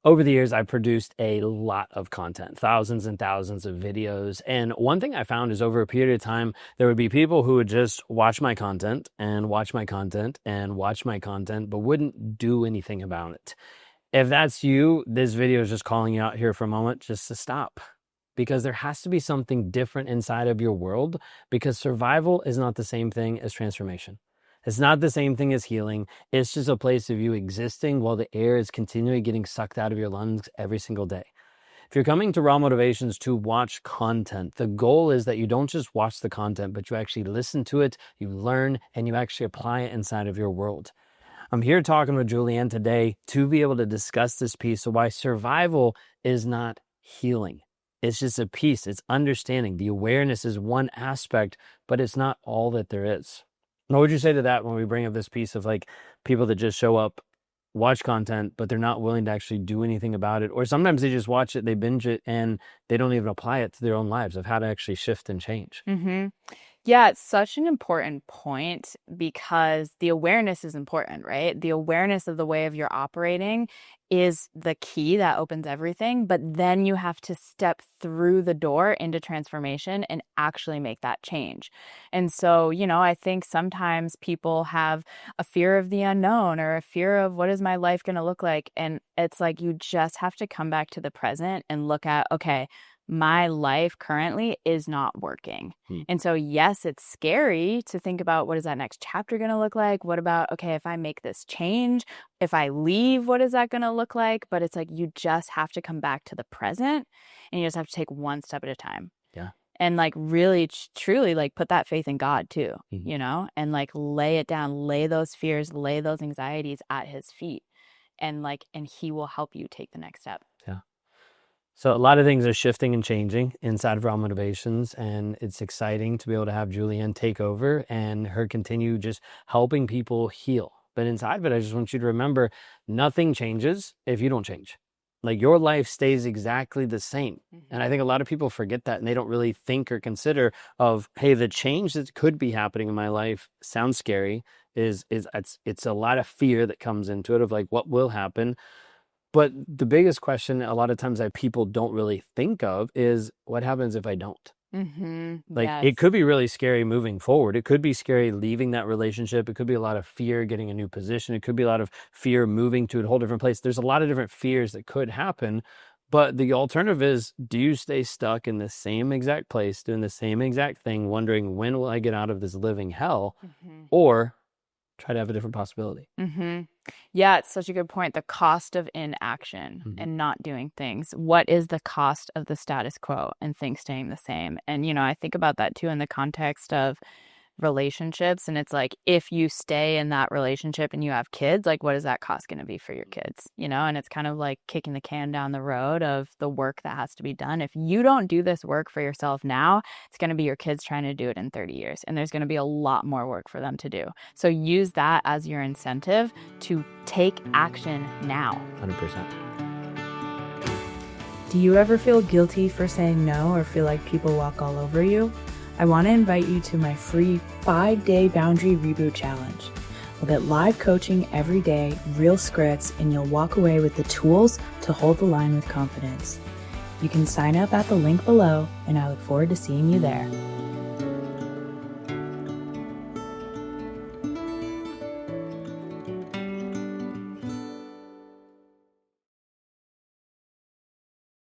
Over the years, I've produced a lot of content, thousands and thousands of videos. And one thing I found is over a period of time, there would be people who would just watch my content and watch my content and watch my content, but wouldn't do anything about it. If that's you, this video is just calling you out here for a moment just to stop. Because there has to be something different inside of your world, because survival is not the same thing as transformation. It's not the same thing as healing. It's just a place of you existing while the air is continually getting sucked out of your lungs every single day. If you're coming to Raw Motivations to watch content, the goal is that you don't just watch the content, but you actually listen to it, you learn, and you actually apply it inside of your world. I'm here talking with Julianne today to be able to discuss this piece of why survival is not healing. It's just a piece. It's understanding. The awareness is one aspect, but it's not all that there is. What would you say to that when we bring up this piece of like people that just show up, watch content, but they're not willing to actually do anything about it? Or sometimes they just watch it, they binge it, and they don't even apply it to their own lives of how to actually shift and change. Yeah, it's such an important point because the awareness is important, right? The awareness of the way of you're operating is the key that opens everything. But then you have to step through the door into transformation and actually make that change. And so, I think sometimes people have a fear of the unknown or a fear of what is my life going to look like. And it's like you just have to come back to the present and look at, okay, my life currently is not working. And so, yes, it's scary to think about what is that next chapter going to look like? What about, okay, if I make this change, if I leave, what is that going to look like? But it's like, you just have to come back to the present and you just have to take one step at a time. Yeah. And like really, truly like put that faith in God too, and like lay it down, lay those fears, lay those anxieties at his feet and he will help you take the next step. Yeah. So a lot of things are shifting and changing inside of Raw Motivations, and it's exciting to be able to have Julianne take over and her continue just helping people heal. But inside of it, I just want you to remember, nothing changes if you don't change. Like your life stays exactly the same. And I think a lot of people forget that and they don't really think or consider of, hey, the change that could be happening in my life sounds scary. It's a lot of fear that comes into it of like what will happen. But the biggest question a lot of times that people don't really think of is what happens if I don't? Yes. It could be really scary moving forward. It could be scary leaving that relationship. It could be a lot of fear getting a new position. It could be a lot of fear moving to a whole different place. There's a lot of different fears that could happen. But the alternative is, do you stay stuck in the same exact place, doing the same exact thing, wondering when will I get out of this living hell? Or try to have a different possibility. Yeah, it's such a good point. The cost of inaction and not doing things. What is the cost of the status quo and things staying the same? And, I think about that too in the context of relationships. And it's like, if you stay in that relationship and you have kids, like what is that cost going to be for your kids? And it's kind of like kicking the can down the road of the work that has to be done. If you don't do this work for yourself now, it's going to be your kids trying to do it in 30 years. And there's going to be a lot more work for them to do. So use that as your incentive to take action now. 100%. Do you ever feel guilty for saying no or feel like people walk all over you? I want to invite you to my free 5-day boundary reboot challenge. We'll get live coaching every day, real scripts, and you'll walk away with the tools to hold the line with confidence. You can sign up at the link below, and I look forward to seeing you there.